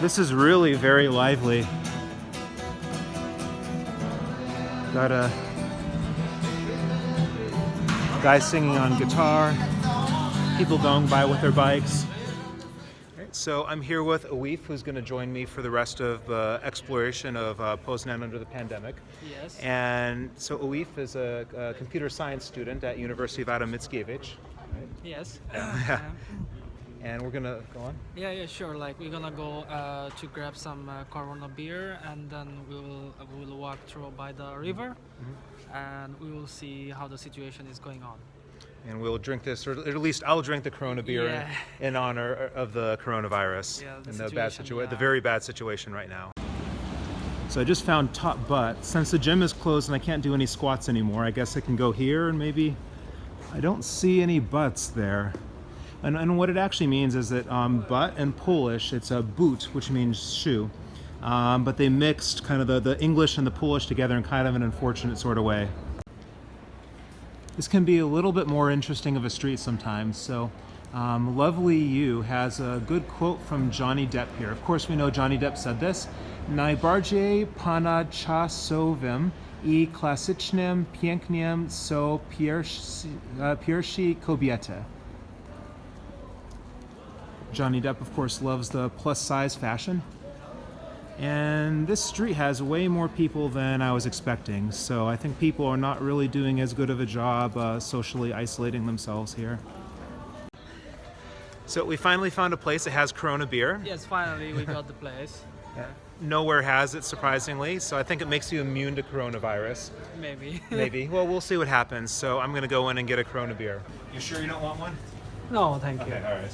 This is really very lively. Got a guy singing on guitar, people going by with their bikes. So I'm here with Awif, who's going to join me for the rest of the exploration of Poznan under the pandemic. Yes. And so Awif is a computer science student at University of Adam Mickiewicz. Right? Yes. Yeah. And we're gonna go on. Yeah, sure. Like we're gonna go to grab some Corona beer, and then we will walk through by the river, and we will see how the situation is going on. And we'll drink this, or at least I'll drink the Corona beer in honor of the coronavirus and the very bad situation right now. So I just found top butt. Since the gym is closed and I can't do any squats anymore, I guess I can go here and maybe. I don't see any butts there. And what it actually means is that butt in Polish, it's a but, which means shoe. But they mixed kind of the English and the Polish together in kind of an unfortunate sort of way. This can be a little bit more interesting of a street sometimes. So Lovely You has a good quote from Johnny Depp here. Of course, we know Johnny Depp said this. Najbardziej pana czasowym I klasycznym pięknem są piersi kobiety. Johnny Depp, of course, loves the plus-size fashion. And this street has way more people than I was expecting, so I think people are not really doing as good of a job socially isolating themselves here. So we finally found a place that has Corona beer. Yes, finally we got the place. Yeah. Nowhere has it, surprisingly, so I think it makes you immune to coronavirus. Maybe. Maybe. Well, we'll see what happens. So I'm going to go in and get a Corona beer. You sure you don't want one? No, thank you. Okay, all right.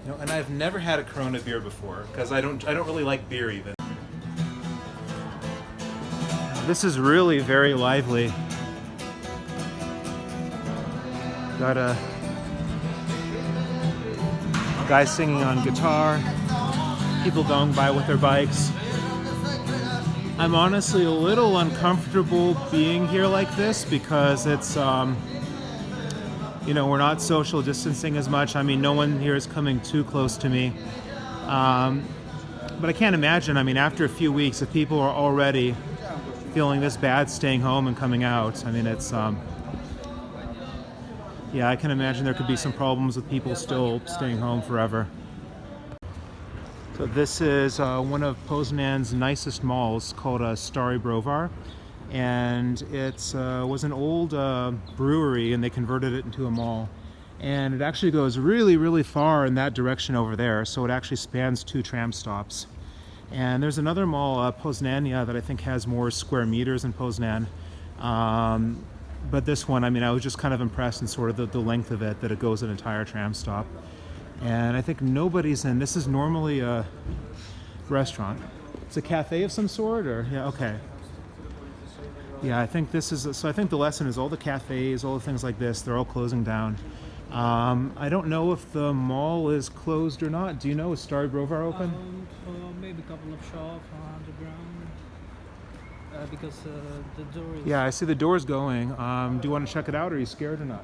You know, and I've never had a Corona beer before because I don't really like beer even. This is really very lively. Got a guy singing on guitar, people going by with their bikes. I'm honestly a little uncomfortable being here like this because it's you know, we're not social distancing as much. I mean, no one here is coming too close to me. But I can't imagine, I mean, after a few weeks, if people are already feeling this bad staying home and coming out, I mean, it's, yeah, I can imagine there could be some problems with people still staying home forever. So this is one of Poznan's nicest malls called Stary Brovar. And it was an old brewery, and they converted it into a mall. And it actually goes really, really far in that direction over there, so it actually spans 2 tram stops. And there's another mall, Poznania, that I think has more square meters than Poznan. But this one, I mean, I was just kind of impressed in sort of the length of it, that it goes an entire tram stop. And I think nobody's in. This is normally a restaurant. It's a cafe of some sort, or? Yeah, okay. Yeah, I think this is, so I think the lesson is all the cafes, all the things like this, they're all closing down. I don't know if the mall is closed or not. Do you know, is Stary Brovar open? Maybe a couple of shops underground, because the door is... Yeah, I see the door's going. Do you want to check it out, or are you scared or not?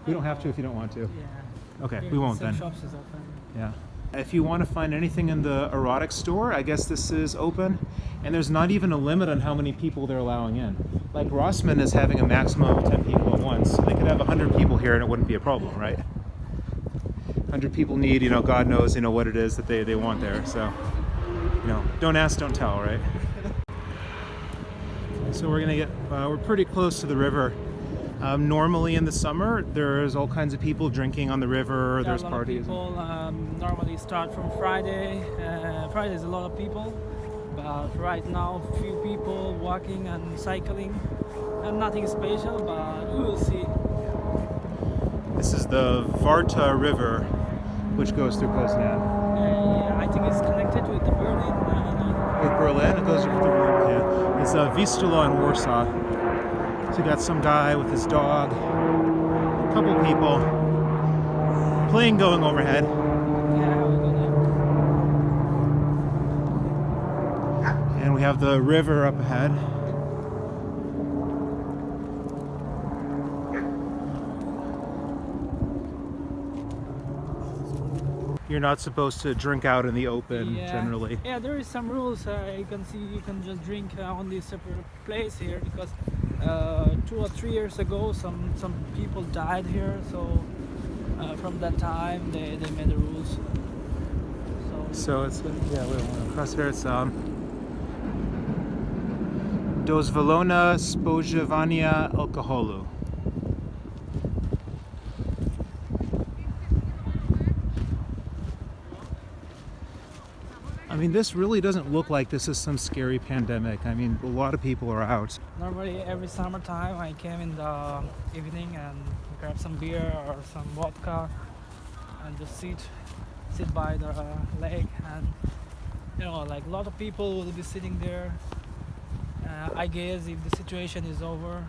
We don't have to if you don't want to. Yeah. Okay, we won't then. Shops is open. Yeah. If you want to find anything in the erotic store, I guess this is open. And there's not even a limit on how many people they're allowing in. Like Rossmann is having a maximum of 10 people at once. They could have 100 people here and it wouldn't be a problem, right? 100 people need, you know, God knows, you know, what it is that they want there. So, you know, don't ask, don't tell, right? So we're gonna get, we're pretty close to the river. Normally in the summer, there's all kinds of people drinking on the river. There's parties. People normally start from Friday. Friday is a lot of people, but right now few people walking and cycling, and nothing special. But we will see. This is the Warta River, which goes through Poznan. Yeah, I think it's connected with the Berlin. With Berlin, it goes through Berlin. Yeah, it's Vistula and Warsaw. So you got some guy with his dog, a couple people, plane going overhead. And we have the river up ahead. you're not supposed to drink out in the open generally. Yeah, there is some rules. You can see you can just drink on this separate place here because 2 or 3 years ago some people died here. So from that time they made the rules. So it's across here. It's dozvolona spożywania alkoholu. I mean, this really doesn't look like this is some scary pandemic. I mean, a lot of people are out. Normally every summertime I came in the evening and grab some beer or some vodka and just sit by the lake, and like a lot of people will be sitting there. I guess if the situation is over,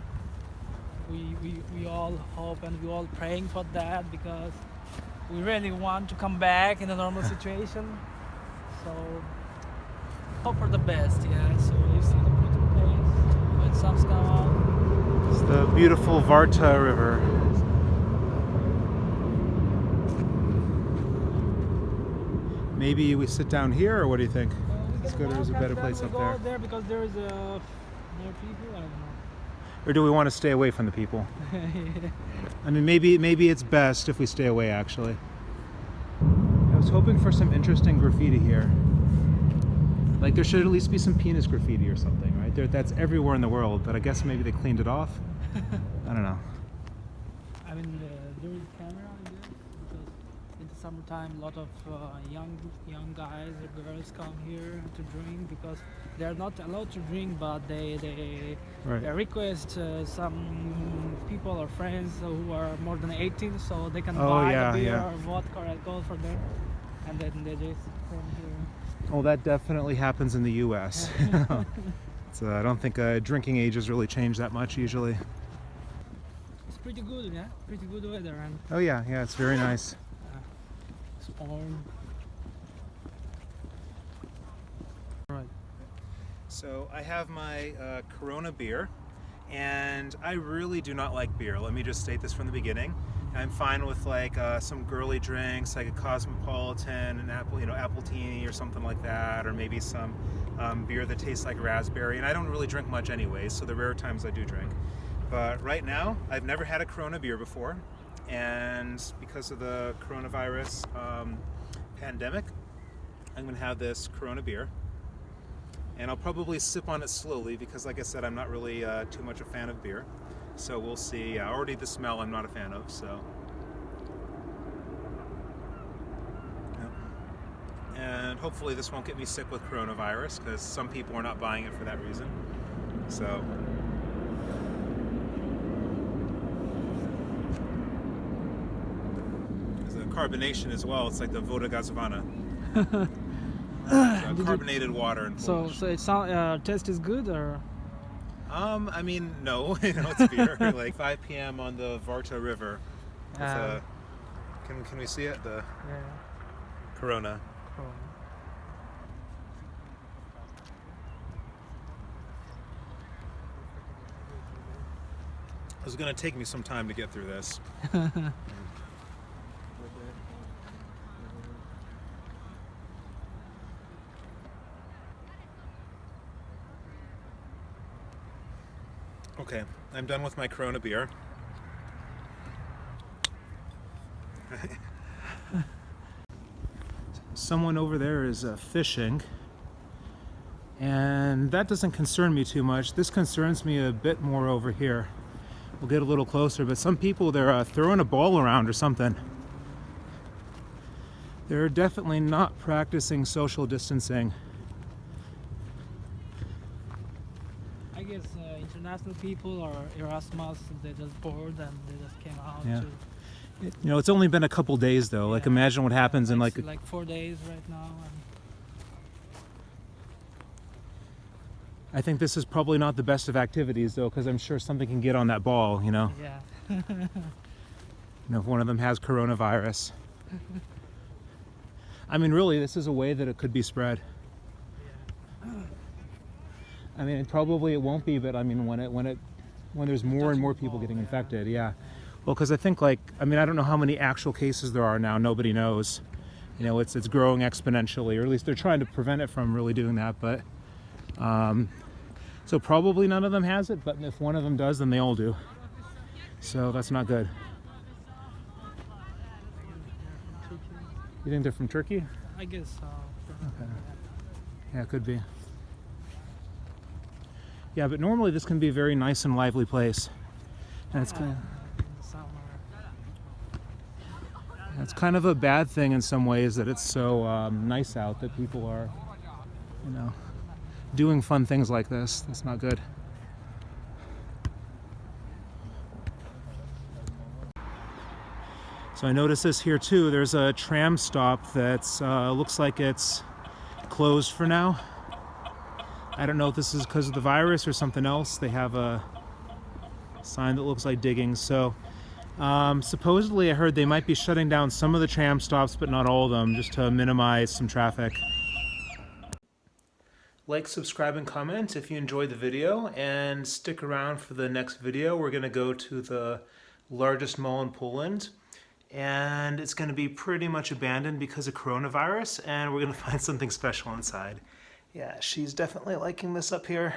we all hope and we all praying for that because we really want to come back in a normal situation. So hope for the best, yeah. So you see the beautiful place when sun's come out. It's the beautiful Warta River. Maybe we sit down here, or what do you think? Let's go. There's a better place up there. There because there is more people. I don't know. Or do we want to stay away from the people? I mean, maybe it's best if we stay away. Actually, I was hoping for some interesting graffiti here. Like there should at least be some penis graffiti or something, right? That's everywhere in the world, but I guess maybe they cleaned it off. I don't know. I mean, there is camera, I guess, because in the summertime, a lot of young guys or girls come here to drink because they're not allowed to drink, but they request some people or friends who are more than 18, so they can buy a beer or vodka or alcohol for them, and then they just come here. Well, that definitely happens in the U.S. So I don't think drinking age has really changed that much usually. It's pretty good, yeah. Pretty good weather, and oh yeah, it's very nice. it's warm. Right. So I have my Corona beer, and I really do not like beer. Let me just state this from the beginning. I'm fine with like some girly drinks, like a Cosmopolitan, an Appletini or something like that, or maybe some beer that tastes like raspberry. And I don't really drink much anyway, so the rare times I do drink. But right now, I've never had a Corona beer before, and because of the coronavirus pandemic, I'm gonna have this Corona beer. And I'll probably sip on it slowly because, like I said, I'm not really too much a fan of beer. So we'll see. Already the smell I'm not a fan of, so. Yeah. And hopefully this won't get me sick with coronavirus because some people are not buying it for that reason. So. There's a carbonation as well. It's like the Voda Gazowana. Carbonated water in Polish. So it taste is good, or? I mean, no, it's beer. Like 5 p.m. on the Warta River. Can we see it? The Corona. Cool. It's going to take me some time to get through this. Okay, I'm done with my Corona beer. Someone over there is fishing, and that doesn't concern me too much. This concerns me a bit more over here. We'll get a little closer, but some people, they're throwing a ball around or something. They're definitely not practicing social distancing. I guess international people or Erasmus, they just bored and they just came out. Yeah. It's only been a couple days though. Like imagine what happens in like 4 days right now. I think this is probably not the best of activities though, because I'm sure something can get on that ball, Yeah. If one of them has coronavirus. I mean, really, this is a way that it could be spread. Yeah. I mean, probably it won't be, but I mean, when there's more and more people getting infected, yeah. Well, because I think I don't know how many actual cases there are now. Nobody knows, you know, it's growing exponentially, or at least they're trying to prevent it from really doing that. But so probably none of them has it, but if one of them does, then they all do. So that's not good. You think they're from Turkey? I guess so. Okay. Yeah, it could be. Yeah, but normally this can be a very nice and lively place. And it's kind it's kind of a bad thing in some ways that it's so nice out that people are, you know, doing fun things like this. That's not good. So I noticed this here too. There's a tram stop that's looks like it's closed for now. I don't know if this is because of the virus or something else. They have a sign that looks like digging. So supposedly I heard they might be shutting down some of the tram stops, but not all of them, just to minimize some traffic. Like, subscribe, and comment if you enjoyed the video, and stick around for the next video. We're going to go to the largest mall in Poland, and it's going to be pretty much abandoned because of coronavirus, and we're going to find something special inside. Yeah, she's definitely liking this up here.